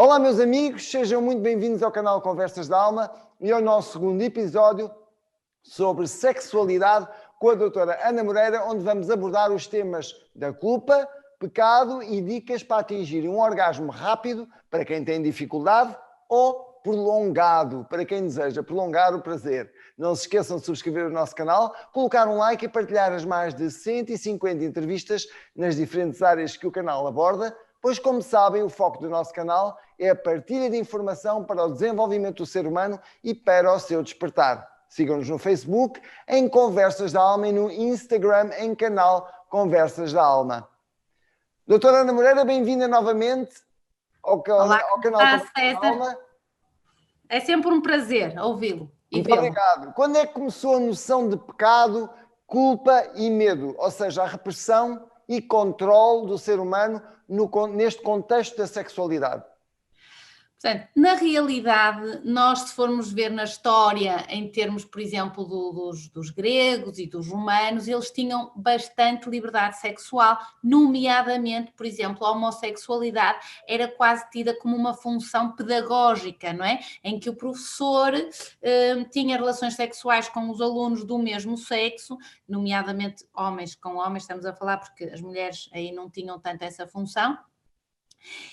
Olá, meus amigos, sejam muito bem-vindos ao canal Conversas da Alma e ao nosso segundo episódio sobre sexualidade com a doutora Ana Moreira, onde vamos abordar os temas da culpa, pecado e dicas para atingir um orgasmo rápido para quem tem dificuldade ou prolongado, para quem deseja prolongar o prazer. Não se esqueçam de subscrever o nosso canal, colocar um like e partilhar as mais de 150 entrevistas nas diferentes áreas que o canal aborda, pois, como sabem, o foco do nosso canal é a partilha de informação para o desenvolvimento do ser humano e para o seu despertar. Sigam-nos no Facebook, em Conversas da Alma, e no Instagram, em canal Conversas da Alma. Doutora Ana Moreira, bem-vinda novamente ao canal Conversas da Alma. É sempre um prazer ouvi-lo. Muito obrigado. Quando é que começou a noção de pecado, culpa e medo? Ou seja, a repressão e controle do ser humano neste contexto da sexualidade? Portanto, na realidade, nós, se formos ver na história, em termos, por exemplo, dos gregos e dos romanos, eles tinham bastante liberdade sexual, nomeadamente, por exemplo, a homossexualidade era quase tida como uma função pedagógica, não é? Em que o professor tinha relações sexuais com os alunos do mesmo sexo, nomeadamente homens com homens, estamos a falar, porque as mulheres aí não tinham tanto essa função.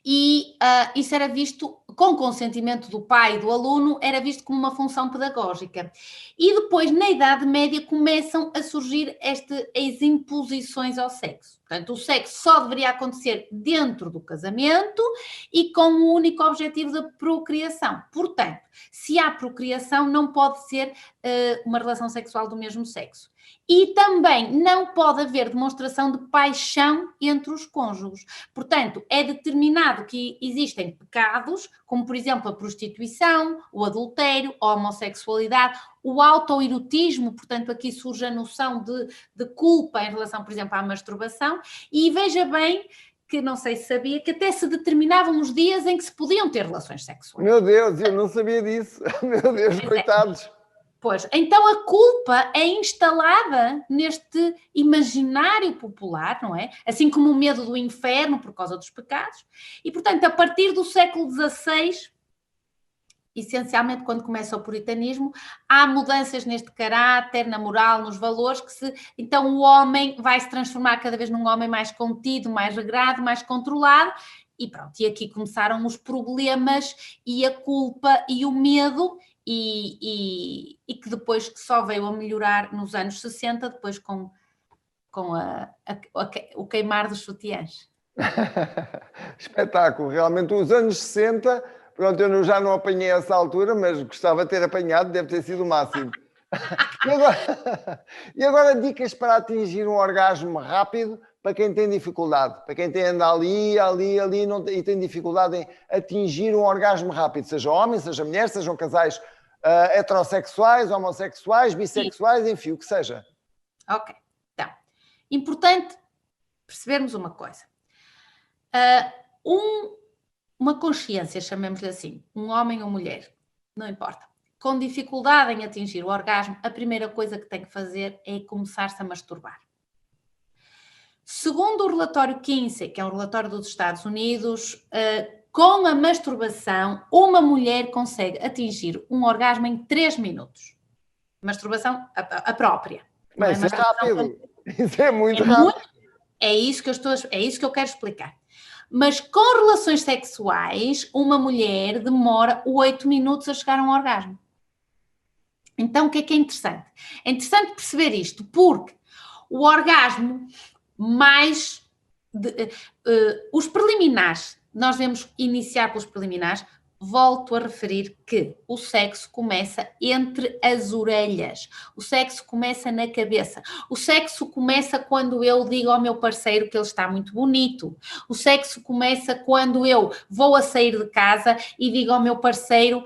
E isso era visto, com consentimento do pai e do aluno, era visto como uma função pedagógica. E depois, na Idade Média, começam a surgir as imposições ao sexo. Portanto, o sexo só deveria acontecer dentro do casamento e com o único objetivo da procriação. Portanto, se há procriação, não pode ser uma relação sexual do mesmo sexo. E também não pode haver demonstração de paixão entre os cônjuges. Portanto, é determinado que existem pecados, como por exemplo a prostituição, o adultério, a homossexualidade, o autoerotismo, portanto aqui surge a noção de culpa em relação, por exemplo, à masturbação, e veja bem que não sei se sabia, que até se determinavam os dias em que se podiam ter relações sexuais. Meu Deus, eu não sabia disso. Meu Deus, coitados. Pois, então a culpa é instalada neste imaginário popular, não é? Assim como o medo do inferno por causa dos pecados. E, portanto, a partir do século XVI, essencialmente quando começa o puritanismo, há mudanças neste caráter, na moral, nos valores, então o homem vai se transformar cada vez num homem mais contido, mais regrado, mais controlado. E pronto, e aqui começaram os problemas e a culpa e o medo, e que depois que só veio a melhorar nos anos 60, depois com o queimar dos sutiãs. Espetáculo, realmente os anos 60, pronto, eu já não apanhei essa altura, mas gostava de ter apanhado, deve ter sido o máximo. E agora dicas para atingir um orgasmo rápido para quem tem dificuldade, para quem tem anda ali e tem dificuldade em atingir um orgasmo rápido, seja homem, seja mulher, sejam casais heterossexuais, homossexuais, bissexuais, enfim, o que seja. Ok, então, importante percebermos uma coisa. Uma consciência, chamemos-lhe assim, um homem ou mulher, não importa, com dificuldade em atingir o orgasmo, a primeira coisa que tem que fazer é começar-se a masturbar. Segundo o relatório Kinsey, que é um relatório dos Estados Unidos, com a masturbação, uma mulher consegue atingir um orgasmo em 3 minutos. Masturbação a própria. Mas isso é rápido. Isso é muito rápido. É isso que eu quero explicar. Mas com relações sexuais, uma mulher demora 8 minutos a chegar a um orgasmo. Então, o que é interessante? É interessante perceber isto, porque o orgasmo os preliminares, nós devemos iniciar pelos preliminares. Volto a referir que o sexo começa entre as orelhas, o sexo começa na cabeça, o sexo começa quando eu digo ao meu parceiro que ele está muito bonito, o sexo começa quando eu vou a sair de casa e digo ao meu parceiro: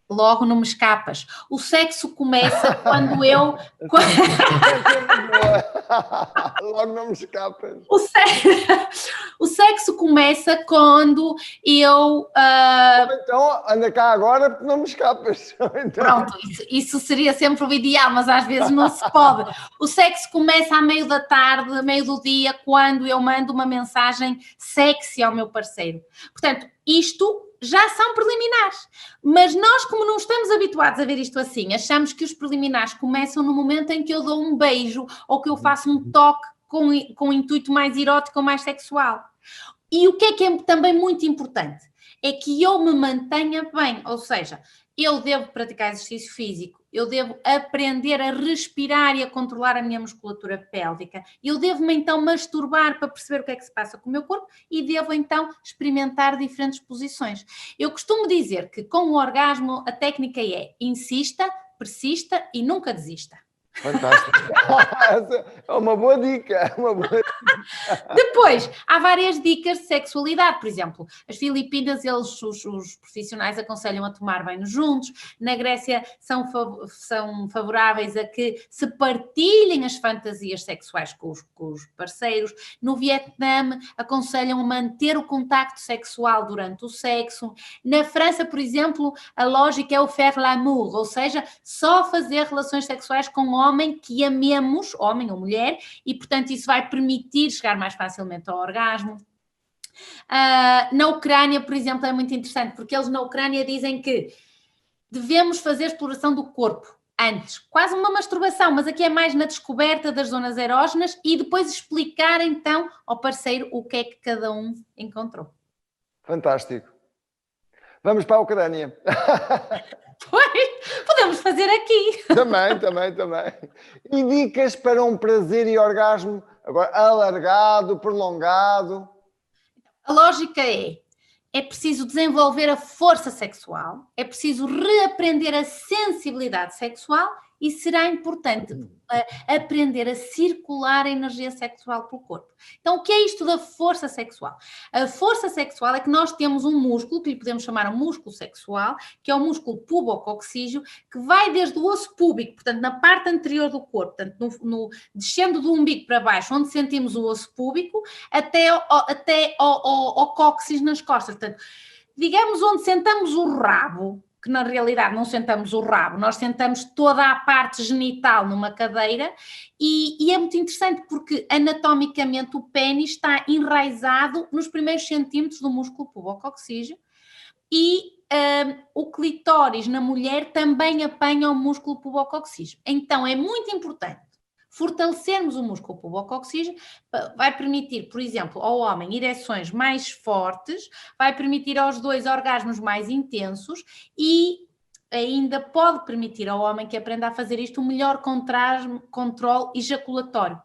logo não me escapas. O sexo começa quando eu... Logo não me escapas. O sexo começa quando eu... Então, anda cá agora porque não me escapas. Então... Pronto, isso seria sempre o ideal, mas às vezes não se pode. O sexo começa à meio da tarde, a meio do dia, quando eu mando uma mensagem sexy ao meu parceiro. Portanto, isto já são preliminares. Mas nós, como não estamos habituados a ver isto assim, achamos que os preliminares começam no momento em que eu dou um beijo ou que eu faço um toque com um intuito mais erótico ou mais sexual. E o que é também muito importante? É que eu me mantenha bem, ou seja, eu devo praticar exercício físico, eu devo aprender a respirar e a controlar a minha musculatura pélvica, eu devo-me então masturbar para perceber o que é que se passa com o meu corpo e devo então experimentar diferentes posições. Eu costumo dizer que com o orgasmo a técnica é insista, persista e nunca desista. Fantástico. É uma boa dica. Depois, há várias dicas de sexualidade. Por exemplo, as Filipinas, os profissionais aconselham a tomar banho juntos. Na Grécia, são favoráveis a que se partilhem as fantasias sexuais com os parceiros. No Vietnã, aconselham a manter o contacto sexual durante o sexo. Na França, por exemplo, a lógica é o faire l'amour, ou seja, só fazer relações sexuais com homem que amemos, homem ou mulher, e portanto isso vai permitir chegar mais facilmente ao orgasmo. Na Ucrânia, por exemplo, é muito interessante, porque eles na Ucrânia dizem que devemos fazer exploração do corpo antes, quase uma masturbação, mas aqui é mais na descoberta das zonas erógenas e depois explicar então ao parceiro o que é que cada um encontrou. Fantástico. Vamos para a Ucrânia. Pois, podemos fazer aqui. Também. E dicas para um prazer e orgasmo, agora alargado, prolongado? A lógica é preciso desenvolver a força sexual, é preciso reaprender a sensibilidade sexual e será importante aprender a circular a energia sexual pelo corpo. Então, o que é isto da força sexual? A força sexual é que nós temos um músculo, que lhe podemos chamar um músculo sexual, que é o músculo pubococcígeo, que vai desde o osso púbico, portanto, na parte anterior do corpo, portanto, descendo do umbigo para baixo, onde sentimos o osso púbico, até ao cóccix nas costas. Portanto, digamos onde sentamos o rabo, que na realidade não sentamos o rabo, nós sentamos toda a parte genital numa cadeira e é muito interessante porque anatomicamente o pênis está enraizado nos primeiros centímetros do músculo pubococcígeo e o clitóris na mulher também apanha o músculo pubococcígeo. Então é muito importante fortalecermos o músculo pubococcígeo, vai permitir, por exemplo, ao homem ereções mais fortes, vai permitir aos dois orgasmos mais intensos e ainda pode permitir ao homem que aprenda a fazer isto um melhor controle ejaculatório.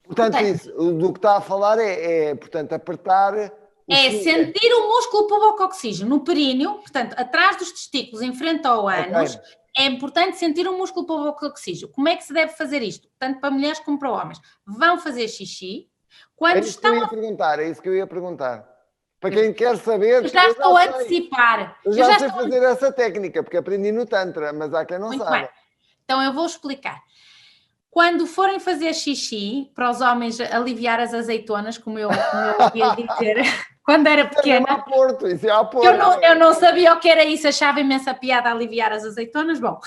Portanto, isso, do que está a falar portanto, apertar... sentir o músculo pubococcígeo no períneo, portanto, atrás dos testículos, em frente ao ânus. Okay. É importante sentir o músculo pubococcígeo. Como é que se deve fazer isto? Tanto para mulheres como para homens. Vão fazer xixi. Quando é isso que eu ia perguntar. Para quem quer saber... Eu já estou a antecipar. Eu já sei fazer essa técnica, porque aprendi no Tantra, mas há quem não sabe. Muito bem. Então eu vou explicar. Quando forem fazer xixi, para os homens aliviar as azeitonas, como eu ia dizer... Quando era pequena, isso é a Porto. Eu não sabia o que era isso, achava imensa piada aliviar as azeitonas. Bom,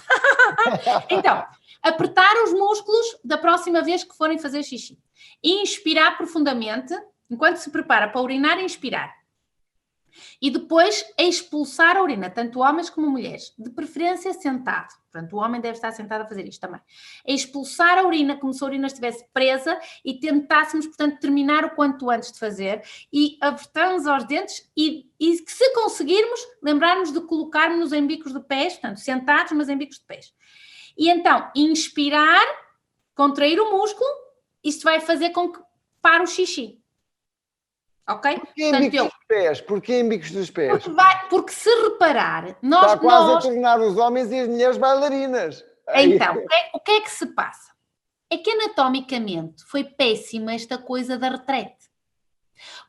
então, apertar os músculos da próxima vez que forem fazer xixi. Inspirar profundamente, enquanto se prepara para urinar, inspirar. E depois expulsar a urina, tanto homens como mulheres, de preferência sentado. Portanto, o homem deve estar sentado a fazer isto também. Expulsar a urina como se a urina estivesse presa e tentássemos, portanto, terminar o quanto antes de fazer e apertarmos aos dentes e se conseguirmos, lembrarmos de colocarmos-nos em bicos de pés, portanto, sentados, mas em bicos de pés. E então, inspirar, contrair o músculo, isto vai fazer com que pare o xixi. Ok? Porquê em bicos dos pés? Porquê em bicos dos pés? Porque se reparar, está quase a tornar os homens e as mulheres bailarinas. Então, o que é que se passa? É que anatomicamente foi péssima esta coisa da retrete.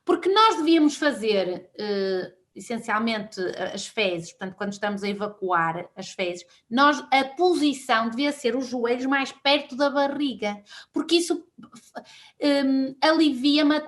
Porque nós devíamos fazer, essencialmente, as fezes, portanto, quando estamos a evacuar as fezes, a posição devia ser os joelhos mais perto da barriga. Porque isso alivia-me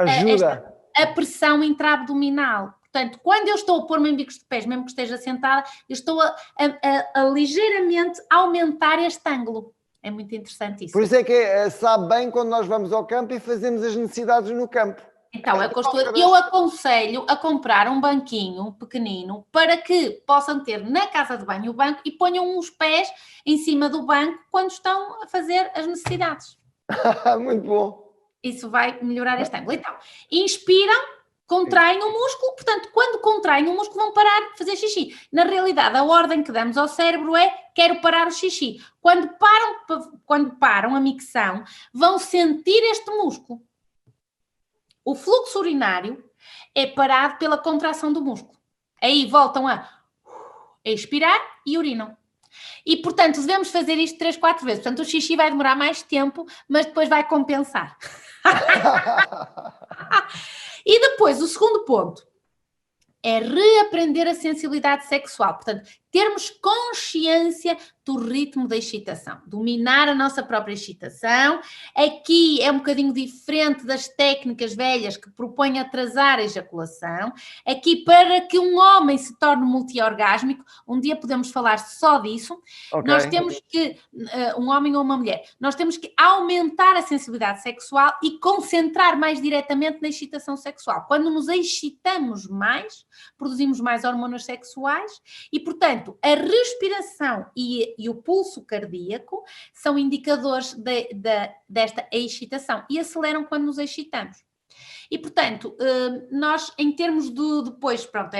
a pressão intraabdominal. Portanto, quando eu estou a pôr-me em bicos de pés, mesmo que esteja sentada, eu estou a ligeiramente aumentar este ângulo. É muito interessante isso. Por isso é que sabe bem quando nós vamos ao campo e fazemos as necessidades no campo. Então, é o que eu aconselho a comprar um banquinho pequenino para que possam ter na casa de banho o banco e ponham os pés em cima do banco quando estão a fazer as necessidades. Muito bom. Isso vai melhorar este ângulo. Então, inspiram, contraem o músculo, portanto, quando contraem o músculo vão parar de fazer xixi. Na realidade, a ordem que damos ao cérebro é quero parar o xixi. Quando param a micção, vão sentir este músculo. O fluxo urinário é parado pela contração do músculo. Aí voltam a expirar e urinam. E, portanto, devemos fazer isto 3, 4 vezes. Portanto, o xixi vai demorar mais tempo, mas depois vai compensar. E depois, o segundo ponto é reaprender a sensibilidade sexual. Portanto, termos consciência do ritmo da excitação, dominar a nossa própria excitação. Aqui é um bocadinho diferente das técnicas velhas que propõem atrasar a ejaculação. Aqui, para que um homem se torne multiorgásmico, um dia podemos falar só disso, nós temos que, um homem ou uma mulher, nós temos que aumentar a sensibilidade sexual e concentrar mais diretamente na excitação sexual. Quando nos excitamos mais, produzimos mais hormonas sexuais e, portanto, a respiração e o pulso cardíaco são indicadores desta excitação e aceleram quando nos excitamos. E, portanto, nós, em termos do depois, pronto,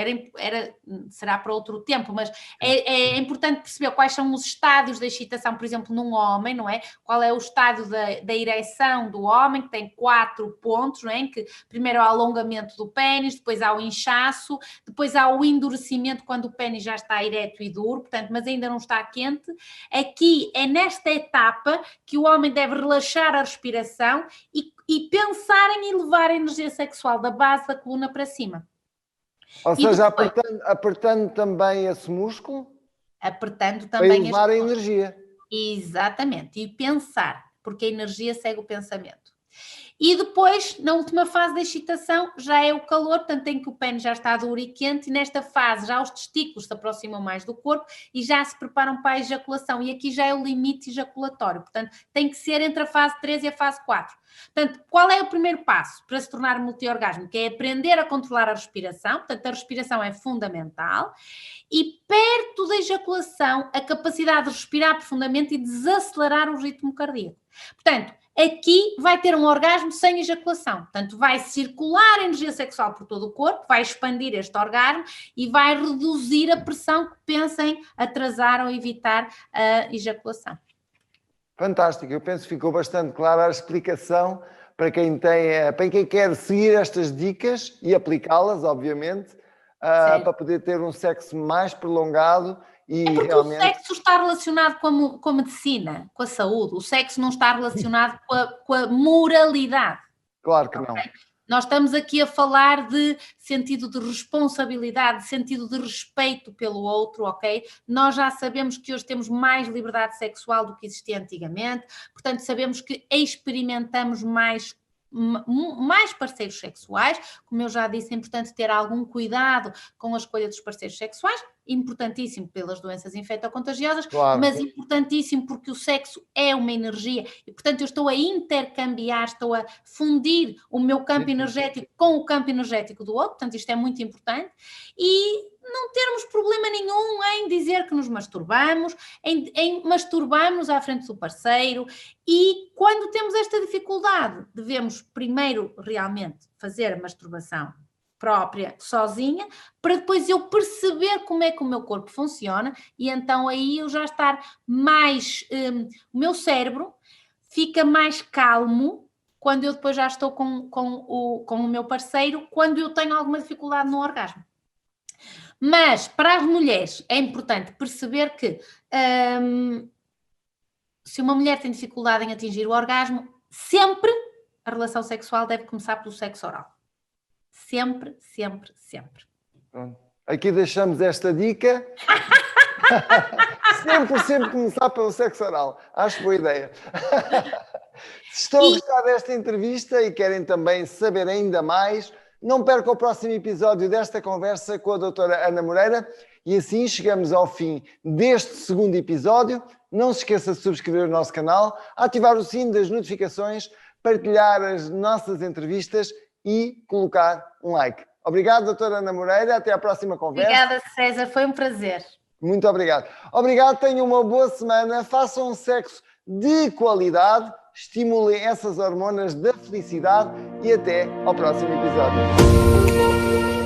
será para outro tempo, mas é importante perceber quais são os estádios da excitação, por exemplo, num homem, não é? Qual é o estádio da ereção do homem, que tem 4 pontos, não é? Em que primeiro há o alongamento do pênis, depois há o inchaço, depois há o endurecimento quando o pênis já está ereto e duro, portanto, mas ainda não está quente. Aqui é nesta etapa que o homem deve relaxar a respiração e pensar em elevar a energia sexual da base da coluna para cima. Ou seja, apertando também esse músculo? Apertando também para elevar a energia. Exatamente. E pensar, porque a energia segue o pensamento. E depois, na última fase da excitação, já é o calor, portanto, em que o pênis já está duro e quente, e nesta fase já os testículos se aproximam mais do corpo e já se preparam para a ejaculação. E aqui já é o limite ejaculatório, portanto, tem que ser entre a fase 3 e a fase 4. Portanto, qual é o primeiro passo para se tornar multiorgásmico? É aprender a controlar a respiração, portanto, a respiração é fundamental. E perto da ejaculação, a capacidade de respirar profundamente e desacelerar o ritmo cardíaco. Portanto, aqui vai ter um orgasmo sem ejaculação. Portanto, vai circular a energia sexual por todo o corpo, vai expandir este orgasmo e vai reduzir a pressão que pensem atrasar ou evitar a ejaculação. Fantástico, eu penso que ficou bastante clara a explicação para quem quer seguir estas dicas e aplicá-las, obviamente, para poder ter um sexo mais prolongado. E porque realmente... o sexo está relacionado com a medicina, com a saúde. O sexo não está relacionado com a moralidade. Claro que não. Nós estamos aqui a falar de sentido de responsabilidade, de sentido de respeito pelo outro, ok? Nós já sabemos que hoje temos mais liberdade sexual do que existia antigamente, portanto sabemos que experimentamos mais parceiros sexuais. Como eu já disse, é importante ter algum cuidado com a escolha dos parceiros sexuais, importantíssimo pelas doenças infectocontagiosas, claro, mas importantíssimo porque o sexo é uma energia e, portanto, eu estou a intercambiar, estou a fundir o meu campo energético com o campo energético do outro, portanto, isto é muito importante, e não termos problema nenhum em dizer que nos masturbamos, em masturbarmos à frente do parceiro, e quando temos esta dificuldade, devemos primeiro realmente fazer a masturbação própria, sozinha, para depois eu perceber como é que o meu corpo funciona e então aí eu já estar mais... o meu cérebro fica mais calmo quando eu depois já estou com o meu parceiro, quando eu tenho alguma dificuldade no orgasmo. Mas para as mulheres é importante perceber que se uma mulher tem dificuldade em atingir o orgasmo, sempre a relação sexual deve começar pelo sexo oral. Sempre, sempre, sempre. Pronto. Aqui deixamos esta dica. sempre começar pelo sexo oral. Acho boa ideia. Se estão a gostar desta entrevista e querem também saber ainda mais, não percam o próximo episódio desta conversa com a doutora Ana Moreira. E assim chegamos ao fim deste segundo episódio. Não se esqueça de subscrever o nosso canal, ativar o sino das notificações, partilhar as nossas entrevistas e colocar um like. Obrigado, doutora Ana Moreira. Até à próxima conversa. Obrigada, César. Foi um prazer. Muito obrigado. Obrigado, tenham uma boa semana. Façam um sexo de qualidade, estimulem essas hormonas da felicidade e até ao próximo episódio.